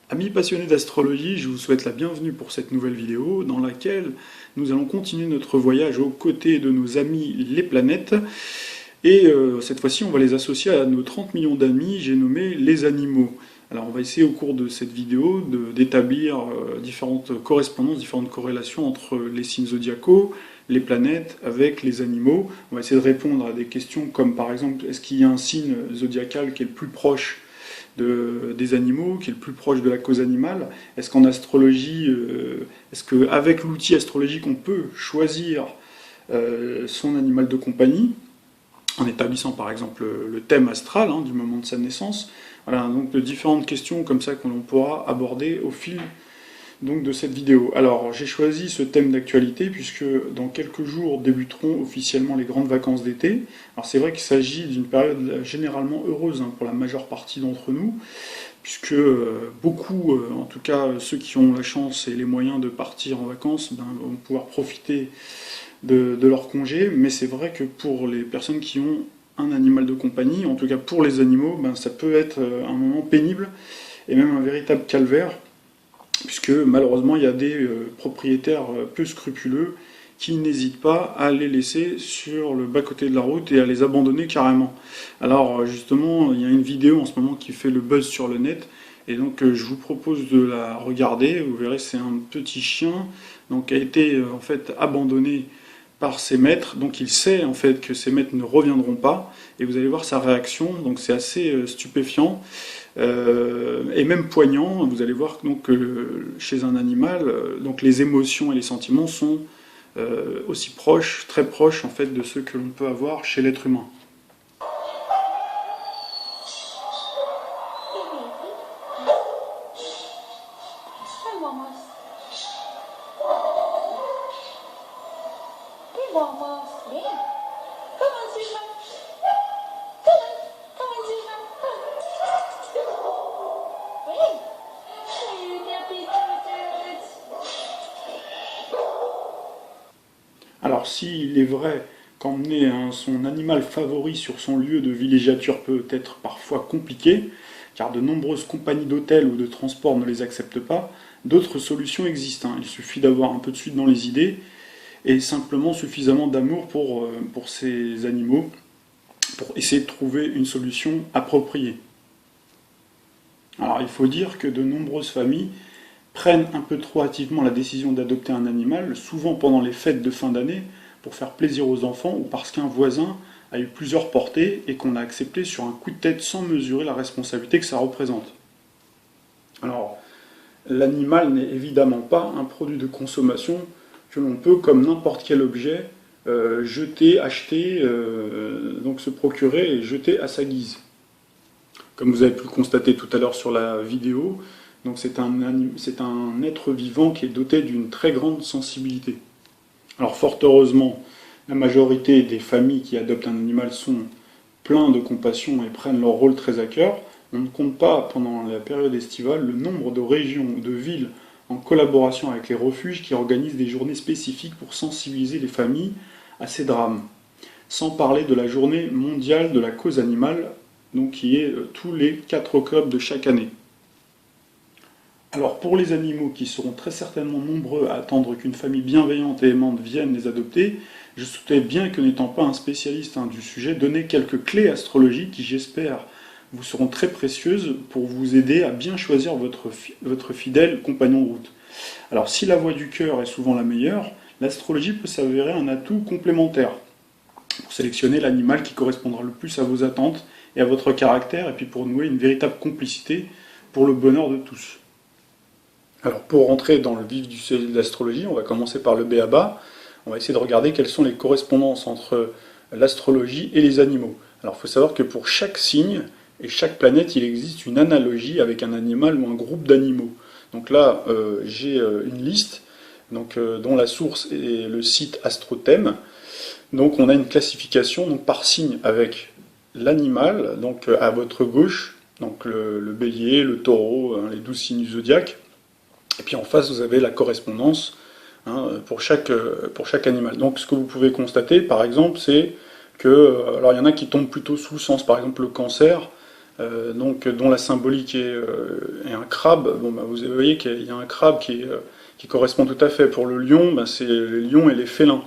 Amis passionnés d'astrologie, je vous souhaite la bienvenue pour cette nouvelle vidéo dans laquelle nous allons continuer notre voyage aux côtés de nos amis les planètes. Et cette fois-ci, on va les associer à nos 30 millions d'amis, j'ai nommé les animaux. Alors on va essayer au cours de cette vidéo d'établir différentes correspondances, différentes corrélations entre les signes zodiacaux, les planètes avec les animaux. On va essayer de répondre à des questions comme par exemple, est-ce qu'il y a un signe zodiacal qui est le plus proche des animaux, qui est le plus proche de la cause animale? Est-ce qu'en astrologie, est-ce qu'avec l'outil astrologique, on peut choisir son animal de compagnie, en établissant par exemple le thème astral du moment de sa naissance? Voilà, donc de différentes questions comme ça que l'on pourra aborder au fil donc de cette vidéo. Alors j'ai choisi ce thème d'actualité puisque dans quelques jours débuteront officiellement les grandes vacances d'été. Alors c'est vrai qu'il s'agit d'une période généralement heureuse pour la majeure partie d'entre nous, puisque beaucoup, en tout cas ceux qui ont la chance et les moyens de partir en vacances, vont pouvoir profiter de leur congé, mais c'est vrai que pour les personnes qui ont un animal de compagnie, en tout cas pour les animaux, ça peut être un moment pénible et même un véritable calvaire, puisque malheureusement il y a des propriétaires peu scrupuleux qui n'hésitent pas à les laisser sur le bas-côté de la route et à les abandonner carrément. Alors justement, il y a une vidéo en ce moment qui fait le buzz sur le net, et donc je vous propose de la regarder. Vous verrez, c'est un petit chien donc, qui a été en fait abandonné par ses maîtres, donc il sait en fait que ses maîtres ne reviendront pas, et vous allez voir sa réaction, donc c'est assez stupéfiant, et même poignant. Vous allez voir donc, que chez un animal, donc les émotions et les sentiments sont aussi proches, très proches en fait de ceux que l'on peut avoir chez l'être humain. Alors s'il est vrai qu'emmener son animal favori sur son lieu de villégiature peut être parfois compliqué, car de nombreuses compagnies d'hôtels ou de transport ne les acceptent pas, d'autres solutions existent. Il suffit d'avoir un peu de suite dans les idées et simplement suffisamment d'amour pour ces animaux pour essayer de trouver une solution appropriée. Alors il faut dire que de nombreuses familles prennent un peu trop hâtivement la décision d'adopter un animal, souvent pendant les fêtes de fin d'année, pour faire plaisir aux enfants ou parce qu'un voisin a eu plusieurs portées et qu'on a accepté sur un coup de tête sans mesurer la responsabilité que ça représente. Alors, l'animal n'est évidemment pas un produit de consommation que l'on peut, comme n'importe quel objet, jeter, acheter, donc se procurer et jeter à sa guise. Comme vous avez pu le constater tout à l'heure sur la vidéo, donc c'est un être vivant qui est doté d'une très grande sensibilité. Alors fort heureusement, la majorité des familles qui adoptent un animal sont pleins de compassion et prennent leur rôle très à cœur. On ne compte pas, pendant la période estivale, le nombre de régions ou de villes en collaboration avec les refuges qui organisent des journées spécifiques pour sensibiliser les familles à ces drames. Sans parler de la journée mondiale de la cause animale, donc qui est tous les 4 octobre de chaque année. Alors pour les animaux qui seront très certainement nombreux à attendre qu'une famille bienveillante et aimante vienne les adopter, je souhaitais bien que n'étant pas un spécialiste du sujet, donner quelques clés astrologiques qui j'espère vous seront très précieuses pour vous aider à bien choisir votre fidèle compagnon de route. Alors si la voie du cœur est souvent la meilleure, l'astrologie peut s'avérer un atout complémentaire pour sélectionner l'animal qui correspondra le plus à vos attentes et à votre caractère, et puis pour nouer une véritable complicité pour le bonheur de tous. Alors pour rentrer dans le vif du sujet de l'astrologie, on va commencer par le b.a.-ba. On va essayer de regarder quelles sont les correspondances entre l'astrologie et les animaux. Alors il faut savoir que pour chaque signe et chaque planète, il existe une analogie avec un animal ou un groupe d'animaux. Donc là, j'ai une liste dont la source est le site AstroThème. Donc on a une classification par signe avec l'animal, donc à votre gauche, donc le bélier, le taureau, les 12 signes du zodiaque. Et puis en face, vous avez la correspondance pour chaque animal. Donc ce que vous pouvez constater, par exemple, c'est que, alors il y en a qui tombent plutôt sous le sens, par exemple le cancer, donc, dont la symbolique est un crabe. Bon, bah, vous voyez qu'il y a un crabe qui correspond tout à fait. Pour le lion, bah, c'est les lions et les félins.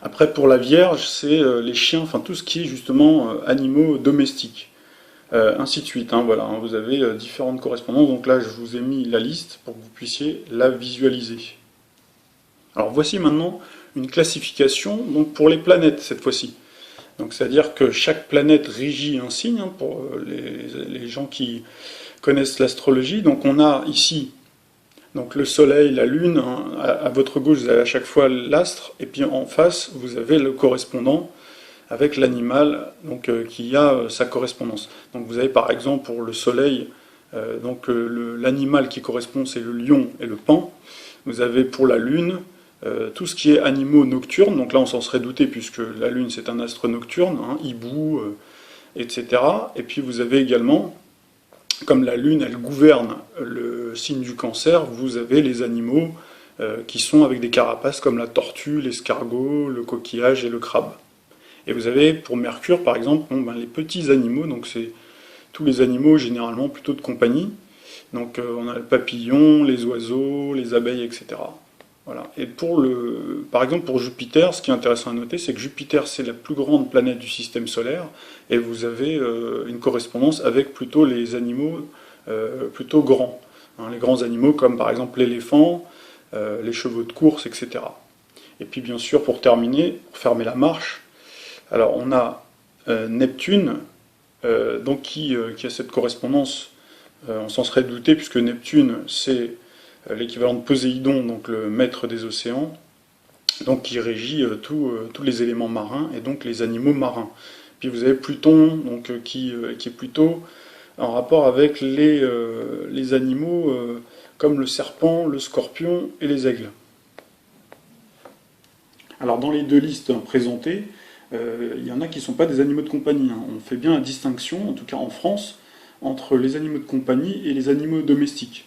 Après, pour la Vierge, c'est les chiens, enfin tout ce qui est justement animaux domestiques. Ainsi de suite, hein, voilà, hein, vous avez différentes correspondances. Donc là, je vous ai mis la liste pour que vous puissiez la visualiser. Alors voici maintenant une classification donc pour les planètes cette fois-ci. Donc c'est-à-dire que chaque planète régit un signe, hein, pour les gens qui connaissent l'astrologie. Donc on a ici donc le Soleil, la Lune, hein, à votre gauche vous avez à chaque fois l'astre, et puis en face vous avez le correspondant avec l'animal donc qui a sa correspondance. Donc vous avez par exemple pour le Soleil, donc l'animal qui correspond c'est le lion et le paon. Vous avez pour la Lune tout ce qui est animaux nocturnes, donc là on s'en serait douté puisque la Lune c'est un astre nocturne, hein, hibou, etc. Et puis vous avez également, comme la Lune elle gouverne le signe du Cancer, vous avez les animaux qui sont avec des carapaces comme la tortue, l'escargot, le coquillage et le crabe. Et vous avez pour Mercure par exemple bon, ben, les petits animaux, donc c'est tous les animaux généralement plutôt de compagnie. Donc on a le papillon, les oiseaux, les abeilles, etc. Voilà. Et par exemple pour Jupiter, ce qui est intéressant à noter, c'est que Jupiter c'est la plus grande planète du système solaire, et vous avez une correspondance avec plutôt les animaux plutôt grands. Hein, les grands animaux comme par exemple l'éléphant, les chevaux de course, etc. Et puis bien sûr pour terminer, pour fermer la marche, alors on a Neptune, donc qui a cette correspondance, on s'en serait douté puisque Neptune c'est l'équivalent de Poséidon, donc le maître des océans, donc qui régit tous les éléments marins et donc les animaux marins. Puis vous avez Pluton, donc qui est plutôt en rapport avec les animaux comme le serpent, le scorpion et les aigles. Alors dans les deux listes présentées, il y en a qui ne sont pas des animaux de compagnie. Hein. On fait bien la distinction, en tout cas en France, entre les animaux de compagnie et les animaux domestiques.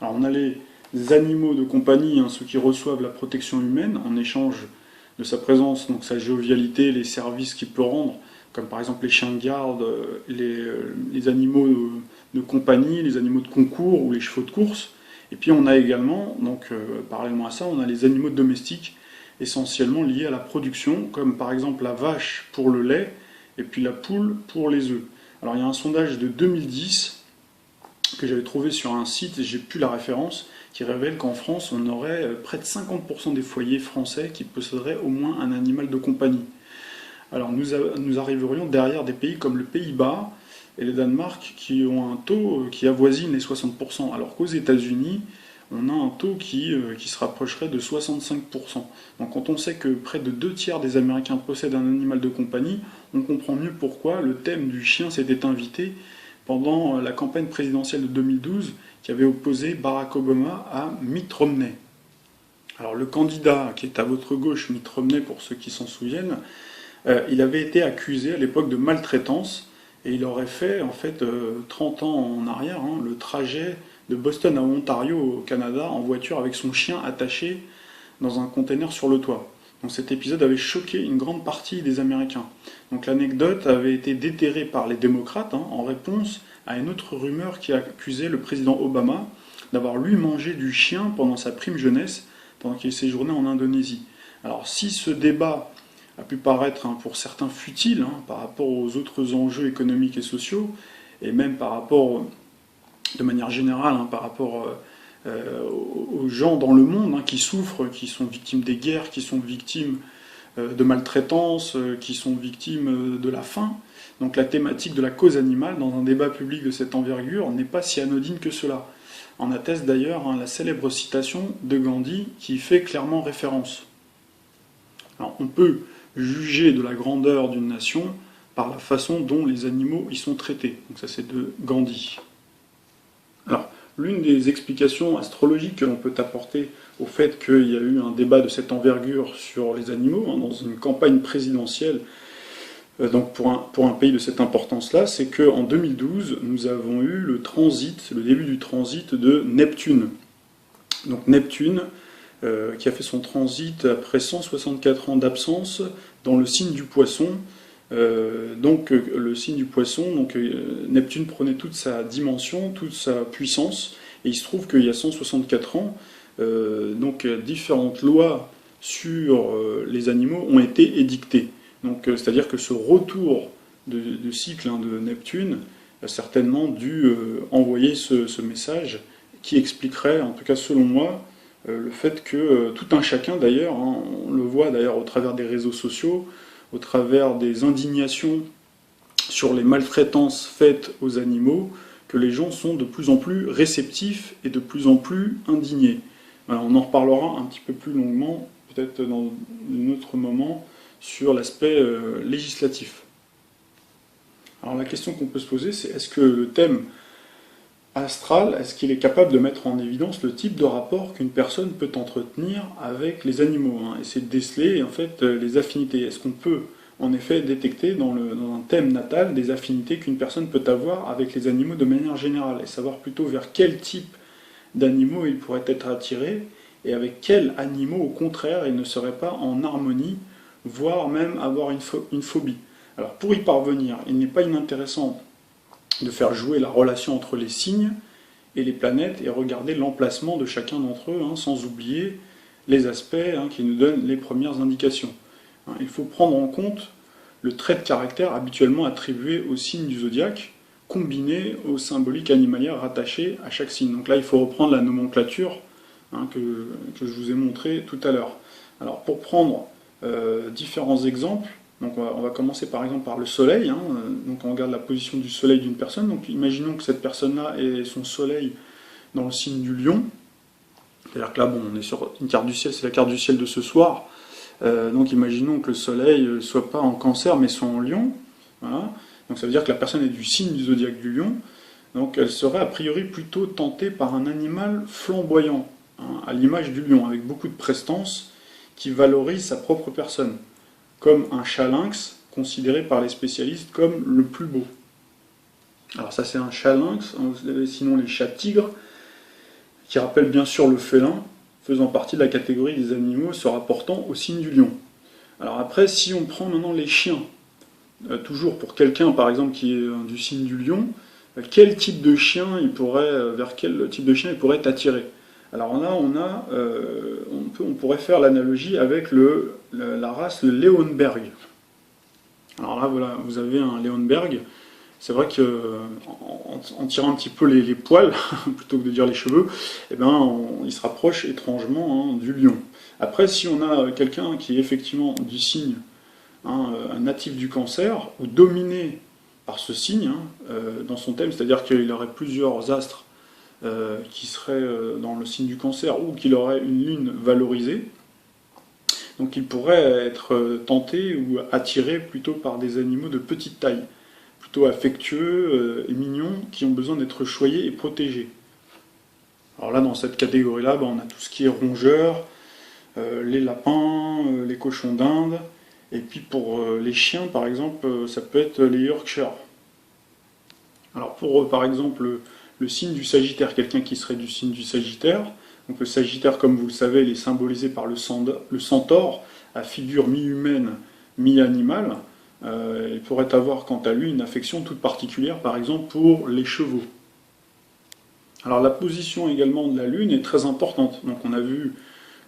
Alors on a les animaux de compagnie, hein, ceux qui reçoivent la protection humaine en échange de sa présence, donc sa jovialité, les services qu'il peut rendre, comme par exemple les chiens de garde, les animaux de compagnie, les animaux de concours ou les chevaux de course. Et puis on a également, donc parallèlement à ça, on a les animaux domestiques essentiellement liés à la production, comme par exemple la vache pour le lait et puis la poule pour les œufs. Alors il y a un sondage de 2010 que j'avais trouvé sur un site, et j'ai plus la référence, qui révèle qu'en France, on aurait près de 50% des foyers français qui posséderaient au moins un animal de compagnie. Alors nous arriverions derrière des pays comme le Pays-Bas et le Danemark qui ont un taux qui avoisine les 60%, alors qu'aux États-Unis, on a un taux qui se rapprocherait de 65%. Donc quand on sait que près de 2 tiers des Américains possèdent un animal de compagnie, on comprend mieux pourquoi le thème du chien s'était invité pendant la campagne présidentielle de 2012 qui avait opposé Barack Obama à Mitt Romney. Alors le candidat qui est à votre gauche, Mitt Romney pour ceux qui s'en souviennent, il avait été accusé à l'époque de maltraitance et il aurait fait en fait 30 ans en arrière le trajet de Boston à Ontario au Canada en voiture avec son chien attaché dans un container sur le toit. Donc cet épisode avait choqué une grande partie des Américains. Donc l'anecdote avait été déterrée par les démocrates en réponse à une autre rumeur qui accusait le président Obama d'avoir lui mangé du chien pendant sa prime jeunesse, pendant qu'il séjournait en Indonésie. Alors si ce débat a pu paraître pour certains futile par rapport aux autres enjeux économiques et sociaux, et même par rapport, de manière générale, par rapport aux gens dans le monde qui souffrent, qui sont victimes des guerres, qui sont victimes de maltraitance, qui sont victimes de la faim. Donc la thématique de la cause animale dans un débat public de cette envergure n'est pas si anodine que cela. En atteste d'ailleurs la célèbre citation de Gandhi qui fait clairement référence. Alors on peut juger de la grandeur d'une nation par la façon dont les animaux y sont traités. Donc ça c'est de Gandhi. Alors, l'une des explications astrologiques que l'on peut apporter au fait qu'il y a eu un débat de cette envergure sur les animaux dans une campagne présidentielle donc pour un pays de cette importance-là, c'est qu'en 2012, nous avons eu le début du transit de Neptune. Donc Neptune, qui a fait son transit après 164 ans d'absence dans le signe du Poisson, Le signe du poisson, Neptune prenait toute sa dimension, toute sa puissance, et il se trouve qu'il y a 164 ans, différentes lois sur les animaux ont été édictées. C'est-à-dire que ce retour de cycle de Neptune a certainement dû envoyer ce message qui expliquerait, en tout cas selon moi, le fait que tout un chacun d'ailleurs, on le voit d'ailleurs au travers des réseaux sociaux, au travers des indignations sur les maltraitances faites aux animaux, que les gens sont de plus en plus réceptifs et de plus en plus indignés. Alors, on en reparlera un petit peu plus longuement, peut-être dans un autre moment, sur l'aspect législatif. Alors la question qu'on peut se poser, c'est est-ce que le thème astral, est-ce qu'il est capable de mettre en évidence le type de rapport qu'une personne peut entretenir avec les animaux, essayer de déceler en fait les affinités. Est-ce qu'on peut en effet détecter dans un thème natal des affinités qu'une personne peut avoir avec les animaux de manière générale et savoir plutôt vers quel type d'animaux il pourrait être attiré et avec quels animaux au contraire il ne serait pas en harmonie, voire même avoir une phobie. Alors pour y parvenir, il n'est pas inintéressant de faire jouer la relation entre les signes et les planètes et regarder l'emplacement de chacun d'entre eux, sans oublier les aspects qui nous donnent les premières indications. Il faut prendre en compte le trait de caractère habituellement attribué aux signes du zodiaque, combiné aux symboliques animalières rattachées à chaque signe. Donc là, il faut reprendre la nomenclature que je vous ai montré tout à l'heure. Alors pour prendre différents exemples, on va commencer par exemple par le soleil. Donc on regarde la position du soleil d'une personne. Donc imaginons que cette personne-là ait son soleil dans le signe du lion. C'est-à-dire que là, on est sur une carte du ciel, c'est la carte du ciel de ce soir. Donc imaginons que le soleil ne soit pas en cancer mais soit en lion. Voilà. Donc ça veut dire que la personne est du signe du zodiaque du lion. Donc elle serait a priori plutôt tentée par un animal flamboyant, à l'image du lion, avec beaucoup de prestance, qui valorise sa propre personne, comme un chat lynx, considéré par les spécialistes comme le plus beau. Alors ça c'est un chat lynx, vous avez sinon les chats tigres, qui rappellent bien sûr le félin, faisant partie de la catégorie des animaux se rapportant au signe du lion. Alors après, si on prend maintenant les chiens, toujours pour quelqu'un par exemple qui est du signe du lion, quel type de chien vers quel type de chien il pourrait être attiré? Alors là, on pourrait faire l'analogie avec la race Leonberg. Alors là, voilà, vous avez un Leonberg. C'est vrai qu'en tirant un petit peu les poils, plutôt que de dire les cheveux, il se rapproche étrangement du lion. Après, si on a quelqu'un qui est effectivement du signe, un natif du Cancer, ou dominé par ce signe dans son thème, c'est-à-dire qu'il aurait plusieurs astres qui seraient dans le signe du Cancer, ou qu'il aurait une lune valorisée, donc il pourrait être tenté ou attiré plutôt par des animaux de petite taille, plutôt affectueux et mignons, qui ont besoin d'être choyés et protégés. Alors là, dans cette catégorie-là, on a tout ce qui est rongeurs, les lapins, les cochons d'Inde, et puis pour les chiens, par exemple, ça peut être les Yorkshire. Alors pour, par exemple, le signe du Sagittaire, quelqu'un qui serait du signe du Sagittaire, donc le Sagittaire, comme vous le savez, il est symbolisé par le centaure, à figure mi-humaine, mi-animale. Il pourrait avoir quant à lui une affection toute particulière, par exemple pour les chevaux. Alors la position également de la Lune est très importante. Donc on a vu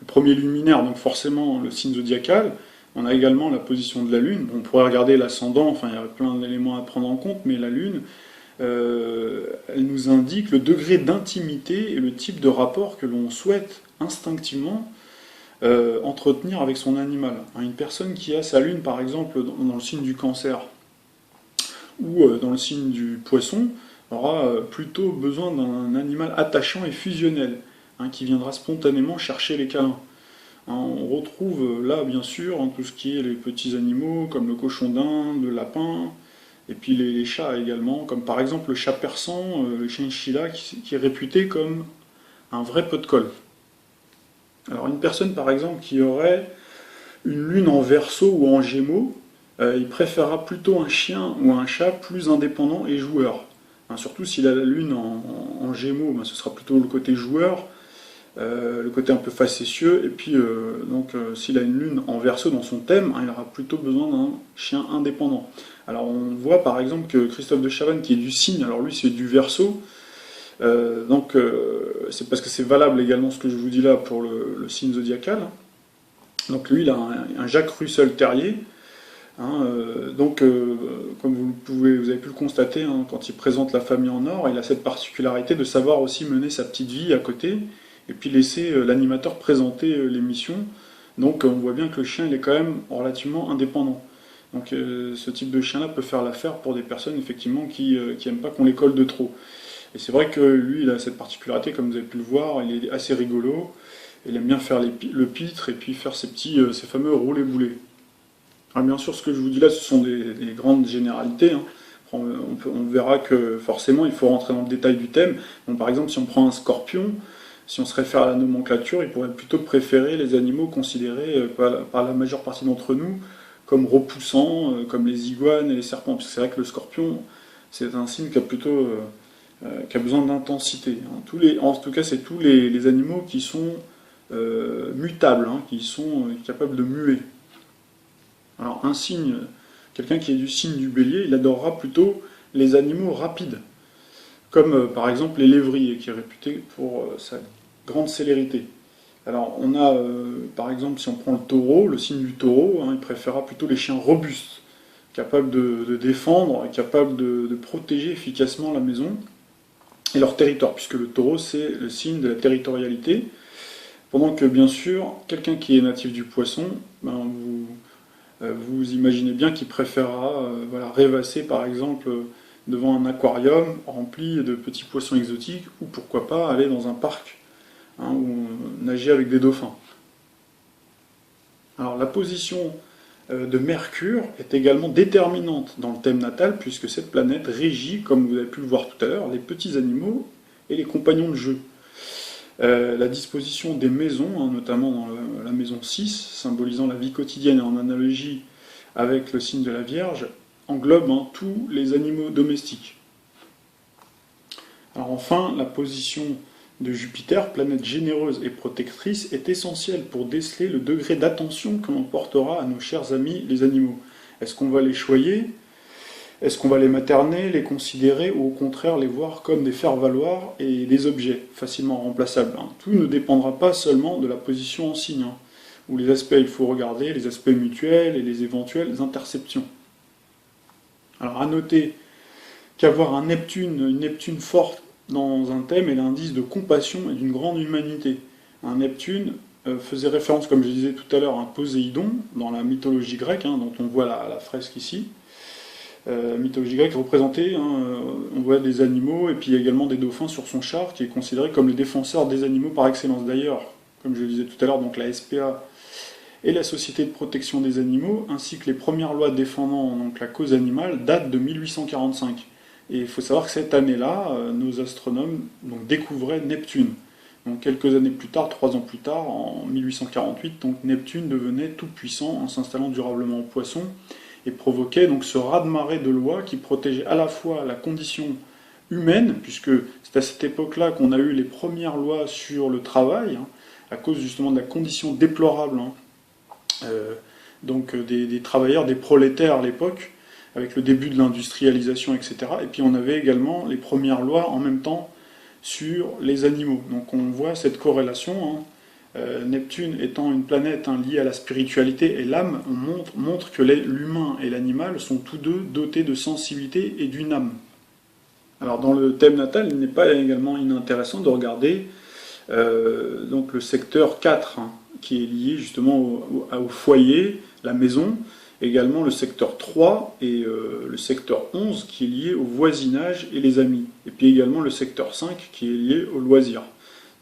le premier luminaire, donc forcément le signe zodiacal. On a également la position de la Lune. On pourrait regarder l'ascendant, enfin il y a plein d'éléments à prendre en compte, mais la Lune, elle nous indique le degré d'intimité et le type de rapport que l'on souhaite instinctivement entretenir avec son animal. Une personne qui a sa lune, par exemple, dans le signe du Cancer ou dans le signe du Poisson, aura plutôt besoin d'un animal attachant et fusionnel, qui viendra spontanément chercher les câlins. On retrouve là, bien sûr, tout ce qui est les petits animaux, comme le cochon d'Inde, le lapin, et puis les chats également, comme par exemple le chat persan, le chinchilla, qui est réputé comme un vrai pot de colle. Alors une personne par exemple qui aurait une lune en Verseau ou en Gémeaux, il préférera plutôt un chien ou un chat plus indépendant et joueur. Surtout s'il a la lune en Gémeaux, ce sera plutôt le côté joueur. le côté un peu facétieux, et puis s'il a une lune en Verseau dans son thème, hein, il aura plutôt besoin d'un chien indépendant. Alors on voit par exemple que Christophe de Chavannes, qui est du Cygne, alors lui c'est du Verseau, c'est parce que c'est valable également ce que je vous dis là pour le signe zodiacal. Donc lui il a un Jacques Russell Terrier, hein, comme vous avez pu le constater, hein, quand il présente la famille en or, il a cette particularité de savoir aussi mener sa petite vie à côté, et puis laisser l'animateur présenter l'émission. Donc on voit bien que le chien il est quand même relativement indépendant. Donc ce type de chien-là peut faire l'affaire pour des personnes effectivement qui n'aiment pas qu'on les colle de trop. Et c'est vrai que lui, il a cette particularité, comme vous avez pu le voir, il est assez rigolo, il aime bien faire le pitre et puis faire ces fameux roulés-boulés. Alors bien sûr, ce que je vous dis là, ce sont des grandes généralités, hein. On verra que forcément, il faut rentrer dans le détail du thème. Donc, par exemple, si on prend un scorpion, si on se réfère à la nomenclature, il pourrait plutôt préférer les animaux considérés par la majeure partie d'entre nous comme repoussants, comme les iguanes et les serpents. Parce que c'est vrai que le scorpion, c'est un signe qui a besoin d'intensité, hein. En tout cas, c'est tous les animaux qui sont mutables, hein, qui sont capables de muer. Alors quelqu'un qui est du signe du Bélier, il adorera plutôt les animaux rapides, comme par exemple les lévriers, qui est réputé pour sa grande célérité. Alors on a, par exemple, si on prend le taureau, le signe du taureau, hein, il préférera plutôt les chiens robustes, capables de défendre, capables de protéger efficacement la maison et leur territoire, puisque le taureau c'est le signe de la territorialité, pendant que bien sûr, quelqu'un qui est natif du poisson, vous imaginez bien qu'il préférera rêvasser par exemple devant un aquarium rempli de petits poissons exotiques, ou pourquoi pas aller dans un parc, hein, ou nager avec des dauphins. Alors la position de Mercure est également déterminante dans le thème natal, puisque cette planète régit, comme vous avez pu le voir tout à l'heure, les petits animaux et les compagnons de jeu. La disposition des maisons, hein, notamment dans la maison 6, symbolisant la vie quotidienne en analogie avec le signe de la Vierge, englobe, hein, tous les animaux domestiques. Alors enfin, la position de Jupiter, planète généreuse et protectrice, est essentielle pour déceler le degré d'attention que l'on portera à nos chers amis les animaux. Est-ce qu'on va les choyer ? Est-ce qu'on va les materner, les considérer, ou au contraire les voir comme des faire-valoir et des objets facilement remplaçables, hein? Tout ne dépendra pas seulement de la position en signe, hein, où les aspects, il faut regarder les aspects mutuels et les éventuelles interceptions. Alors à noter qu'avoir une Neptune forte dans un thème est l'indice de compassion et d'une grande humanité. Un Neptune faisait référence, comme je disais tout à l'heure, à un Poséidon dans la mythologie grecque, hein, dont on voit la fresque ici. Mythologie grecque représentée, hein, on voit des animaux et puis également des dauphins sur son char, qui est considéré comme le défenseur des animaux par excellence. D'ailleurs, comme je le disais tout à l'heure, donc la SPA et la Société de protection des animaux, ainsi que les premières lois défendant donc la cause animale, datent de 1845. Et il faut savoir que cette année-là, nos astronomes donc, découvraient Neptune. Donc quelques années plus tard, 3 ans plus tard, en 1848, donc Neptune devenait tout puissant en s'installant durablement en Poisson, et provoquait donc ce raz-de-marée de lois qui protégeait à la fois la condition humaine, puisque c'est à cette époque-là qu'on a eu les premières lois sur le travail, hein, à cause justement de la condition déplorable, hein, des travailleurs, des prolétaires à l'époque, avec le début de l'industrialisation, etc. Et puis on avait également les premières lois en même temps sur les animaux. Donc on voit cette corrélation, hein. Neptune étant une planète, hein, liée à la spiritualité et l'âme, on montre que l'humain et l'animal sont tous deux dotés de sensibilité et d'une âme. Alors dans le thème natal, il n'est pas également inintéressant de regarder donc le secteur 4, hein, qui est lié justement au foyer, la maison, également le secteur 3 et le secteur 11 qui est lié au voisinage et les amis, et puis également le secteur 5 qui est lié au loisir.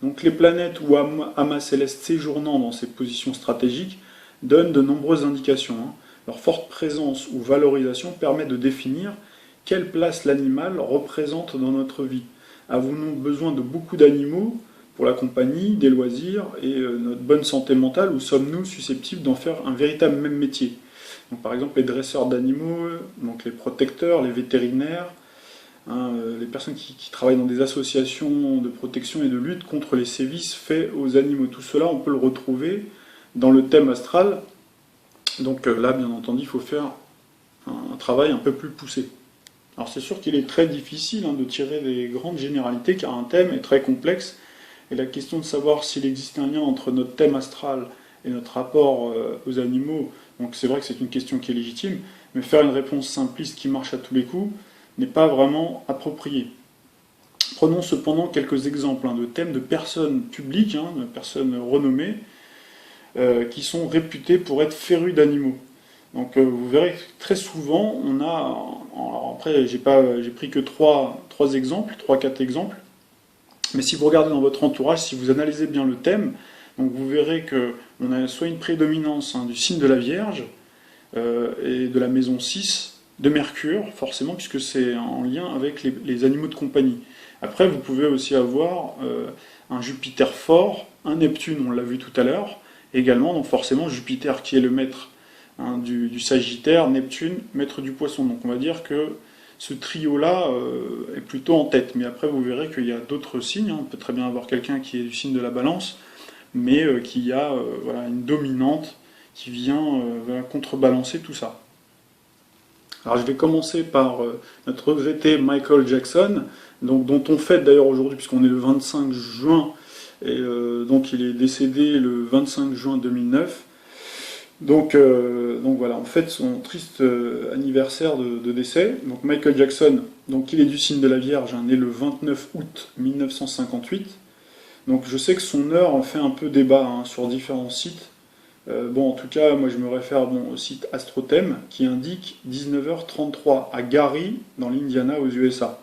Donc les planètes ou amas célestes séjournant dans ces positions stratégiques donnent de nombreuses indications, hein. Leur forte présence ou valorisation permet de définir quelle place l'animal représente dans notre vie. Avons-nous besoin de beaucoup d'animaux pour la compagnie, des loisirs et notre bonne santé mentale, ou sommes-nous susceptibles d'en faire un véritable même métier ? Donc, par exemple, les dresseurs d'animaux, donc les protecteurs, les vétérinaires, hein, les personnes qui travaillent dans des associations de protection et de lutte contre les sévices faits aux animaux. Tout cela, on peut le retrouver dans le thème astral. Donc là, bien entendu, il faut faire un travail un peu plus poussé. Alors c'est sûr qu'il est très difficile de tirer des grandes généralités, car un thème est très complexe, et la question de savoir s'il existe un lien entre notre thème astral et notre rapport aux animaux, donc c'est vrai que c'est une question qui est légitime, mais faire une réponse simpliste qui marche à tous les coups n'est pas vraiment approprié. Prenons cependant quelques exemples de thèmes de personnes publiques, de personnes renommées, qui sont réputées pour être férues d'animaux. Donc vous verrez que très souvent, on a... Alors après, j'ai pris que 3 exemples, 3-4 exemples, mais si vous regardez dans votre entourage, si vous analysez bien le thème, donc vous verrez qu'on a soit une prédominance du signe de la Vierge et de la maison 6, de Mercure, forcément, puisque c'est en lien avec les animaux de compagnie. Après, vous pouvez aussi avoir un Jupiter fort, un Neptune, on l'a vu tout à l'heure, également, donc forcément Jupiter qui est le maître du Sagittaire, Neptune, maître du Poisson. Donc on va dire que ce trio-là est plutôt en tête. Mais après, vous verrez qu'il y a d'autres signes. On peut très bien avoir quelqu'un qui est du signe de la Balance, mais qui a une dominante qui vient contrebalancer tout ça. Alors je vais commencer par notre regretté Michael Jackson, dont on fête d'ailleurs aujourd'hui, puisqu'on est le 25 juin, et donc il est décédé le 25 juin 2009. Donc voilà, en fait, son triste anniversaire de décès. Donc Michael Jackson, donc il est du signe de la Vierge, né le 29 août 1958. Donc je sais que son heure en fait un peu débat sur différents sites. En tout cas, moi je me réfère au site AstroThem qui indique 19h33 à Gary, dans l'Indiana, aux USA.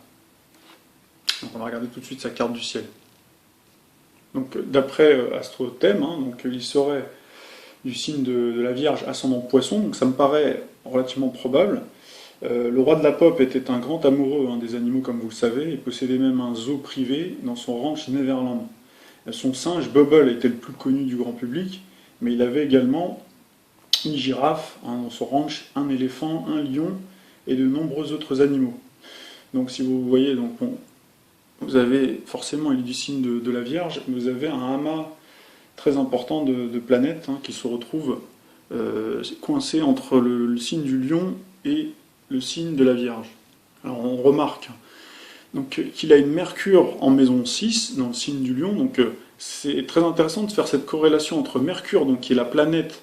Donc on va regarder tout de suite sa carte du ciel. Donc d'après AstroThem, donc il serait du signe de la Vierge ascendant Poisson, donc ça me paraît relativement probable. Le roi de la pop était un grand amoureux des animaux, comme vous le savez, et possédait même un zoo privé dans son ranch Neverland. Son singe Bubble était le plus connu du grand public, mais il avait également une girafe dans son ranch, un éléphant, un lion et de nombreux autres animaux. Donc si vous voyez, vous avez forcément, il est du signe de la Vierge, vous avez un amas très important de planètes qui se retrouvent coincées entre le signe du lion et le signe de la Vierge. Alors on remarque qu'il a une Mercure en maison 6, dans le signe du lion, donc c'est très intéressant de faire cette corrélation entre Mercure, donc qui est la planète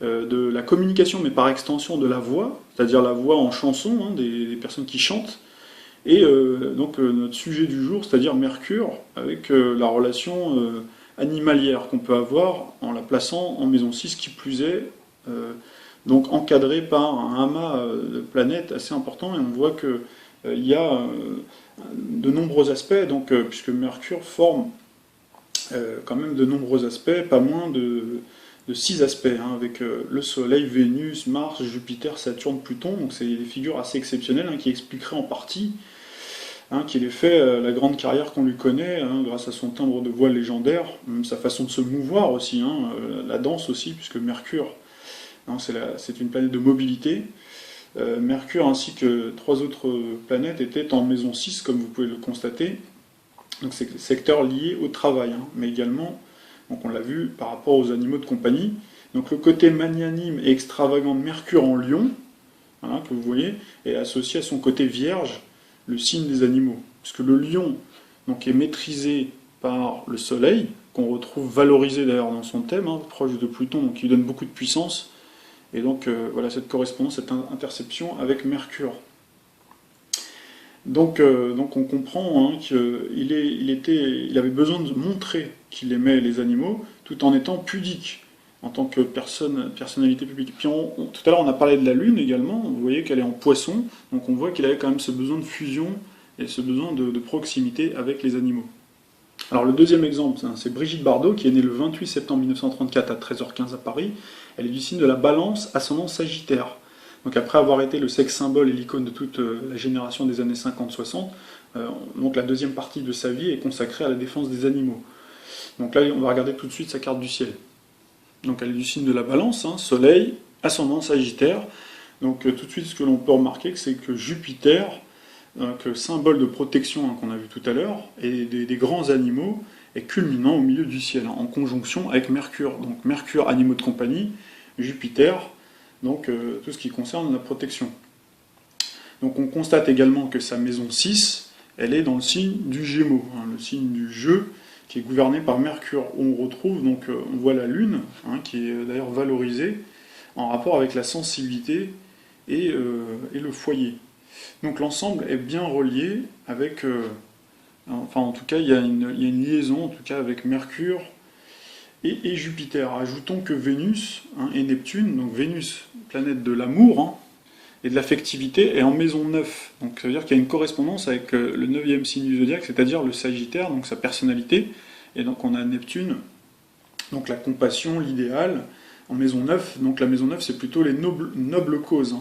de la communication, mais par extension de la voix, c'est-à-dire la voix en chanson, des personnes qui chantent, et notre sujet du jour, c'est-à-dire Mercure, avec la relation animalière qu'on peut avoir en la plaçant en maison 6, qui plus est, donc encadrée par un amas de planètes assez important, et on voit qu'il y a de nombreux aspects, puisque Mercure forme quand même de nombreux aspects, pas moins de 6 aspects, avec le Soleil, Vénus, Mars, Jupiter, Saturne, Pluton, donc c'est des figures assez exceptionnelles qui expliqueraient en partie qu'il ait fait la grande carrière qu'on lui connaît, grâce à son timbre de voix légendaire, même sa façon de se mouvoir aussi, la danse aussi, puisque Mercure, c'est une planète de mobilité. Mercure ainsi que 3 autres planètes étaient en maison 6, comme vous pouvez le constater. Donc c'est le secteur lié au travail, mais également, donc on l'a vu, par rapport aux animaux de compagnie. Donc le côté magnanime et extravagant de Mercure en Lion, que vous voyez, est associé à son côté vierge, le signe des animaux. Puisque le lion est maîtrisé par le soleil, qu'on retrouve valorisé d'ailleurs dans son thème, proche de Pluton, donc qui lui donne beaucoup de puissance. Et donc voilà cette correspondance, cette interception avec Mercure. Donc on comprend qu'il avait besoin de montrer qu'il aimait les animaux, tout en étant pudique, en tant que personnalité publique. Puis tout à l'heure on a parlé de la Lune également, vous voyez qu'elle est en Poisson, donc on voit qu'il avait quand même ce besoin de fusion et ce besoin de proximité avec les animaux. Alors le deuxième exemple, c'est Brigitte Bardot, qui est née le 28 septembre 1934 à 13h15 à Paris. Elle est du signe de la Balance, ascendant Sagittaire. Donc après avoir été le sexe symbole et l'icône de toute la génération des années 50-60, donc la deuxième partie de sa vie est consacrée à la défense des animaux. Donc là on va regarder tout de suite sa carte du ciel. Donc elle est du signe de la Balance, Soleil, ascendant Sagittaire. Donc tout de suite ce que l'on peut remarquer, c'est que Jupiter donc symbole de protection qu'on a vu tout à l'heure, et des grands animaux, et culminant au milieu du ciel, en conjonction avec Mercure. Donc Mercure, animaux de compagnie, Jupiter, donc tout ce qui concerne la protection. Donc on constate également que sa maison 6, elle est dans le signe du Gémeaux, le signe du jeu, qui est gouverné par Mercure, où on retrouve, donc on voit la Lune, qui est d'ailleurs valorisée, en rapport avec la sensibilité et le foyer. Donc l'ensemble est bien relié avec, enfin en tout cas il y a une liaison en tout cas avec Mercure et Jupiter. Ajoutons que Vénus et Neptune, donc Vénus, planète de l'amour et de l'affectivité, est en maison 9. Donc ça veut dire qu'il y a une correspondance avec le 9e signe du zodiaque, c'est-à-dire le Sagittaire, donc sa personnalité. Et donc on a Neptune, donc la compassion, l'idéal, en maison 9. Donc la maison 9 c'est plutôt les nobles causes,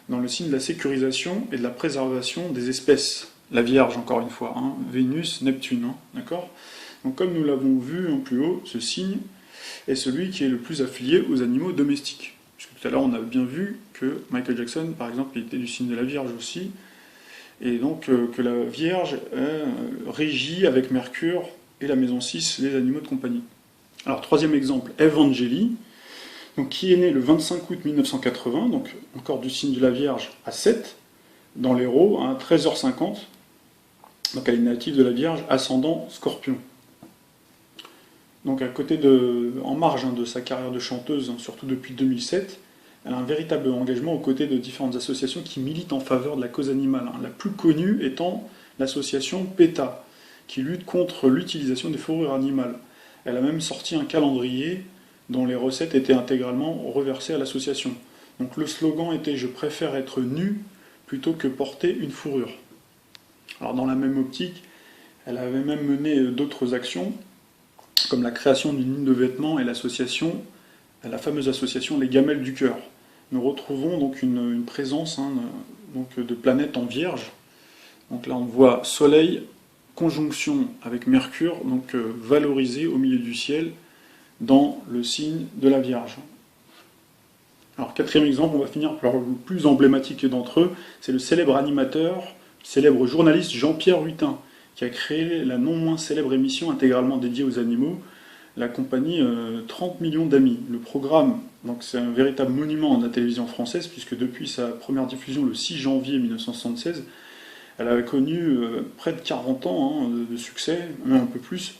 dans le signe de la sécurisation et de la préservation des espèces. La Vierge, encore une fois, Vénus, Neptune, d'accord ? Donc comme nous l'avons vu plus haut, ce signe est celui qui est le plus affilié aux animaux domestiques. Puisque tout à l'heure on a bien vu que Michael Jackson, par exemple, il était du signe de la Vierge aussi, et donc que la Vierge régit avec Mercure et la maison 6, les animaux de compagnie. Alors troisième exemple, Evangélie, donc, qui est née le 25 août 1980, donc encore du signe de la Vierge à 7, dans l'Hérault, à 13h50. Donc elle est native de la Vierge, ascendant Scorpion. Donc en marge de sa carrière de chanteuse, surtout depuis 2007, elle a un véritable engagement aux côtés de différentes associations qui militent en faveur de la cause animale. La plus connue étant l'association PETA, qui lutte contre l'utilisation des fourrures animales. Elle a même sorti un calendrier dont les recettes étaient intégralement reversées à l'association. Donc le slogan était « Je préfère être nu plutôt que porter une fourrure ». Alors dans la même optique, elle avait même mené d'autres actions, comme la création d'une ligne de vêtements et l'association, la fameuse association Les Gamelles du Cœur. Nous retrouvons donc une présence donc de planètes en Vierge. Donc là on voit Soleil, conjonction avec Mercure, donc valorisé au milieu du ciel, dans le signe de la Vierge. Alors quatrième exemple, on va finir par le plus emblématique d'entre eux, c'est le célèbre animateur, célèbre journaliste Jean-Pierre Hutin, qui a créé la non moins célèbre émission intégralement dédiée aux animaux, la compagnie 30 millions d'amis. Le programme, donc c'est un véritable monument de la télévision française, puisque depuis sa première diffusion le 6 janvier 1976, elle a connu près de 40 ans de succès, même un peu plus.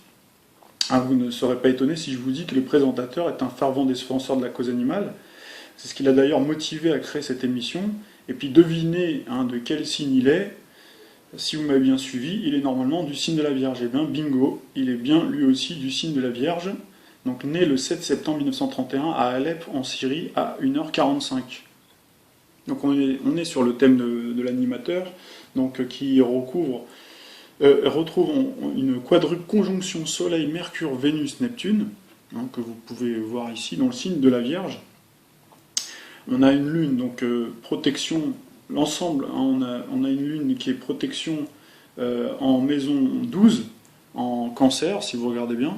Vous ne serez pas étonné si je vous dis que le présentateur est un fervent défenseur de la cause animale. C'est ce qui l'a d'ailleurs motivé à créer cette émission. Et puis devinez de quel signe il est. Si vous m'avez bien suivi, il est normalement du signe de la Vierge. Et bien bingo, il est bien lui aussi du signe de la Vierge. Donc né le 7 septembre 1931 à Alep en Syrie à 1h45. Donc on est sur le thème de l'animateur, donc qui retrouve une quadruple conjonction Soleil, Mercure, Vénus, Neptune, que vous pouvez voir ici dans le signe de la Vierge. On a une lune, donc protection, l'ensemble, on a une lune qui est protection en maison 12, en Cancer, si vous regardez bien.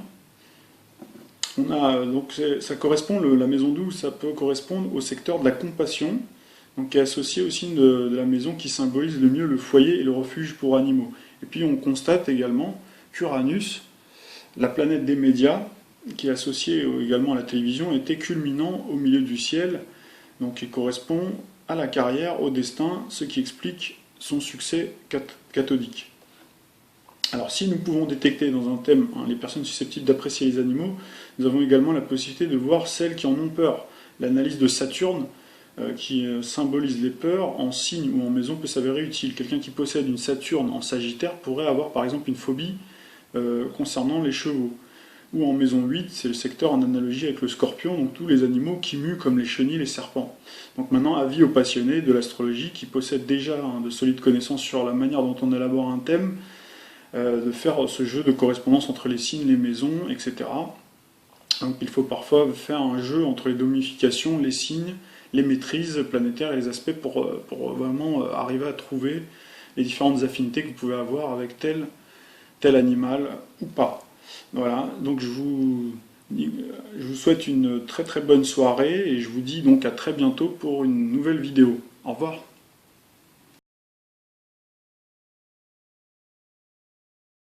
Donc ça correspond, la maison 12, ça peut correspondre au secteur de la compassion, donc qui est associé au signe de la maison qui symbolise le mieux le foyer et le refuge pour animaux. Et puis on constate également qu'Uranus, la planète des médias, qui est associée également à la télévision, était culminant au milieu du ciel, donc il correspond à la carrière, au destin, ce qui explique son succès cathodique. Alors si nous pouvons détecter dans un thème les personnes susceptibles d'apprécier les animaux, nous avons également la possibilité de voir celles qui en ont peur. L'analyse de Saturne, qui symbolise les peurs, en signe ou en maison, peut s'avérer utile. Quelqu'un qui possède une Saturne en Sagittaire pourrait avoir par exemple une phobie concernant les chevaux. Ou en maison 8, c'est le secteur en analogie avec le Scorpion, donc tous les animaux qui muent comme les chenilles, les serpents. Donc maintenant, avis aux passionnés de l'astrologie qui possèdent déjà de solides connaissances sur la manière dont on élabore un thème, de faire ce jeu de correspondance entre les signes, les maisons, etc. Donc il faut parfois faire un jeu entre les domifications, les signes, les maîtrises planétaires et les aspects pour vraiment arriver à trouver les différentes affinités que vous pouvez avoir avec tel animal ou pas. Voilà, donc je vous souhaite une très très bonne soirée et je vous dis donc à très bientôt pour une nouvelle vidéo. Au revoir.